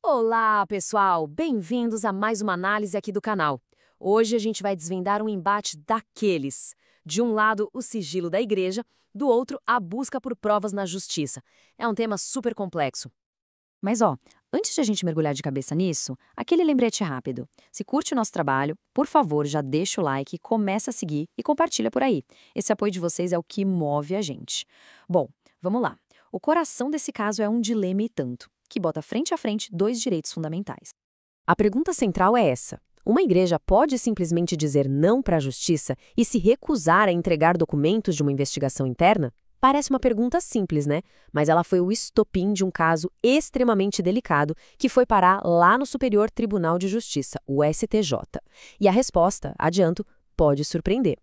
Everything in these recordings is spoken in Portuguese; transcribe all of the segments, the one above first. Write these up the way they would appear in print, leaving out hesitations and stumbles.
Olá, pessoal! Bem-vindos a mais uma análise aqui do canal. Hoje a gente vai desvendar um embate daqueles. De um lado, o sigilo da igreja, do outro, a busca por provas na justiça. É um tema super complexo. Mas antes de a gente mergulhar de cabeça nisso, aquele lembrete rápido. Se curte o nosso trabalho, por favor, já deixa o like, começa a seguir e compartilha por aí. Esse apoio de vocês é o que move a gente. Bom, vamos lá. O coração desse caso é um dilema e tanto, que bota frente a frente dois direitos fundamentais. A pergunta central é essa. Uma igreja pode simplesmente dizer não para a justiça e se recusar a entregar documentos de uma investigação interna? Parece uma pergunta simples, né? Mas ela foi o estopim de um caso extremamente delicado que foi parar lá no Superior Tribunal de Justiça, o STJ. E a resposta, adianto, pode surpreender.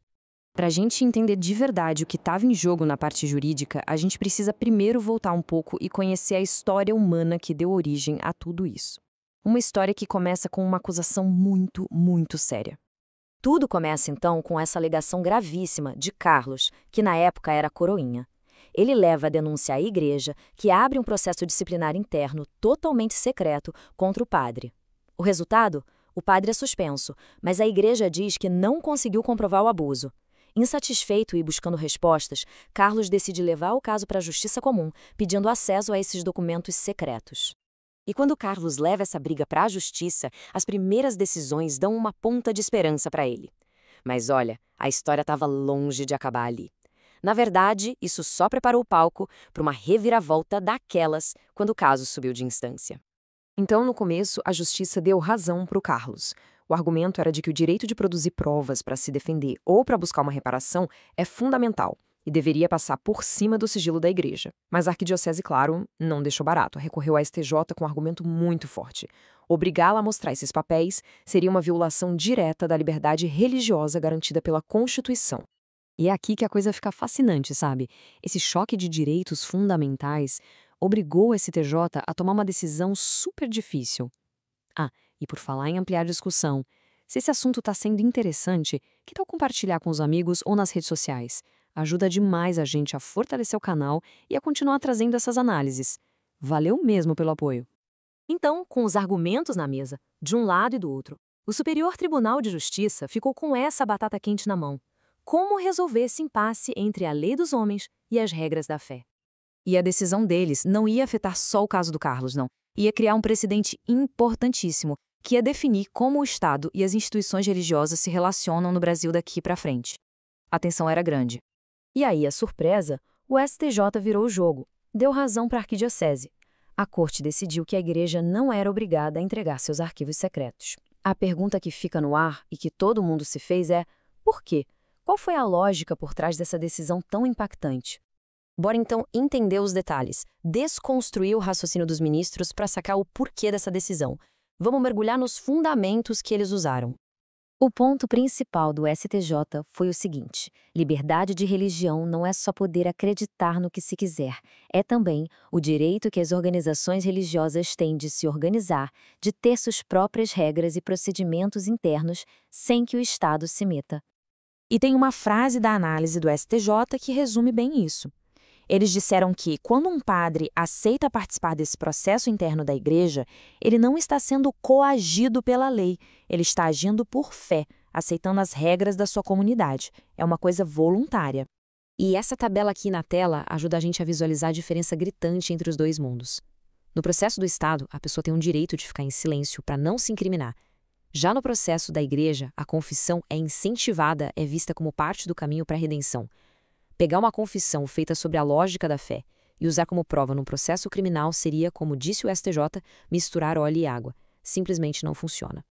Para a gente entender de verdade o que estava em jogo na parte jurídica, a gente precisa primeiro voltar um pouco e conhecer a história humana que deu origem a tudo isso. Uma história que começa com uma acusação muito, muito séria. Tudo começa então com essa alegação gravíssima de Carlos, que na época era coroinha. Ele leva a denúncia à igreja, que abre um processo disciplinar interno totalmente secreto contra o padre. O resultado? O padre é suspenso, mas a igreja diz que não conseguiu comprovar o abuso. Insatisfeito e buscando respostas, Carlos decide levar o caso para a Justiça Comum, pedindo acesso a esses documentos secretos. E quando Carlos leva essa briga para a justiça, as primeiras decisões dão uma ponta de esperança para ele. Mas olha, a história estava longe de acabar ali. Na verdade, isso só preparou o palco para uma reviravolta daquelas quando o caso subiu de instância. Então, no começo, a justiça deu razão para o Carlos. O argumento era de que o direito de produzir provas para se defender ou para buscar uma reparação é fundamental e deveria passar por cima do sigilo da igreja. Mas a arquidiocese, claro, não deixou barato, recorreu à STJ com um argumento muito forte. Obrigá-la a mostrar esses papéis seria uma violação direta da liberdade religiosa garantida pela Constituição. E é aqui que a coisa fica fascinante, sabe? Esse choque de direitos fundamentais obrigou o STJ a tomar uma decisão super difícil. E por falar em ampliar a discussão, se esse assunto está sendo interessante, que tal compartilhar com os amigos ou nas redes sociais? Ajuda demais a gente a fortalecer o canal e a continuar trazendo essas análises. Valeu mesmo pelo apoio. Então, com os argumentos na mesa, de um lado e do outro, o Superior Tribunal de Justiça ficou com essa batata quente na mão. Como resolver esse impasse entre a lei dos homens e as regras da fé? E a decisão deles não ia afetar só o caso do Carlos, não. Ia criar um precedente importantíssimo, que ia definir como o Estado e as instituições religiosas se relacionam no Brasil daqui para frente. A tensão era grande. E aí, a surpresa, o STJ virou o jogo, deu razão para a arquidiocese. A corte decidiu que a igreja não era obrigada a entregar seus arquivos secretos. A pergunta que fica no ar e que todo mundo se fez é: por quê? Qual foi a lógica por trás dessa decisão tão impactante? Bora então entender os detalhes, desconstruir o raciocínio dos ministros para sacar o porquê dessa decisão. Vamos mergulhar nos fundamentos que eles usaram. O ponto principal do STJ foi o seguinte: liberdade de religião não é só poder acreditar no que se quiser, é também o direito que as organizações religiosas têm de se organizar, de ter suas próprias regras e procedimentos internos sem que o Estado se meta. E tem uma frase da análise do STJ que resume bem isso. Eles disseram que, quando um padre aceita participar desse processo interno da igreja, ele não está sendo coagido pela lei, ele está agindo por fé, aceitando as regras da sua comunidade. É uma coisa voluntária. E essa tabela aqui na tela ajuda a gente a visualizar a diferença gritante entre os dois mundos. No processo do Estado, a pessoa tem um direito de ficar em silêncio para não se incriminar. Já no processo da igreja, a confissão é incentivada, é vista como parte do caminho para a redenção. Pegar uma confissão feita sobre a lógica da fé e usar como prova num processo criminal seria, como disse o STJ, misturar óleo e água. Simplesmente não funciona.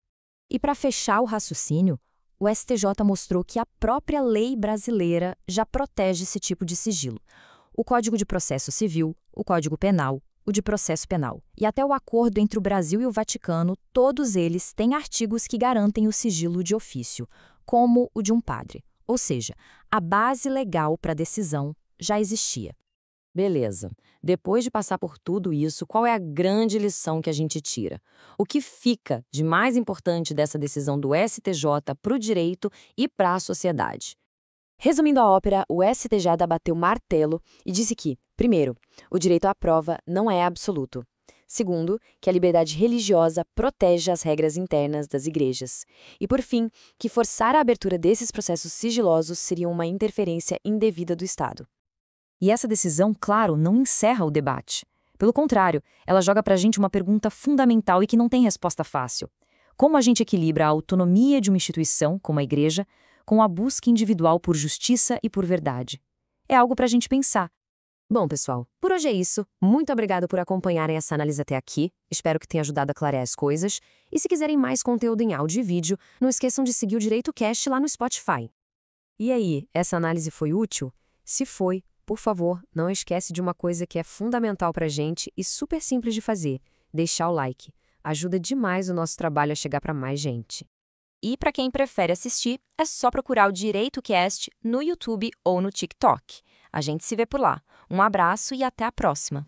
E para fechar o raciocínio, o STJ mostrou que a própria lei brasileira já protege esse tipo de sigilo. O Código de Processo Civil, o Código Penal, o de Processo Penal e até o acordo entre o Brasil e o Vaticano, todos eles têm artigos que garantem o sigilo de ofício, como o de um padre. Ou seja, a base legal para a decisão já existia. Beleza. Depois de passar por tudo isso, qual é a grande lição que a gente tira? O que fica de mais importante dessa decisão do STJ para o direito e para a sociedade? Resumindo a ópera, o STJ bateu martelo e disse que, primeiro, o direito à prova não é absoluto. Segundo, que a liberdade religiosa protege as regras internas das igrejas. E, por fim, que forçar a abertura desses processos sigilosos seria uma interferência indevida do Estado. E essa decisão, claro, não encerra o debate. Pelo contrário, ela joga pra gente uma pergunta fundamental e que não tem resposta fácil. Como a gente equilibra a autonomia de uma instituição, como a igreja, com a busca individual por justiça e por verdade? É algo pra gente pensar. Bom, pessoal, por hoje é isso. Muito obrigado por acompanharem essa análise até aqui. Espero que tenha ajudado a clarear as coisas. E se quiserem mais conteúdo em áudio e vídeo, não esqueçam de seguir o Direito Cast lá no Spotify. E aí, essa análise foi útil? Se foi, por favor, não esquece de uma coisa que é fundamental pra gente e super simples de fazer: deixar o like. Ajuda demais o nosso trabalho a chegar para mais gente. E para quem prefere assistir, é só procurar o Direito Cast no YouTube ou no TikTok. A gente se vê por lá. Um abraço e até a próxima!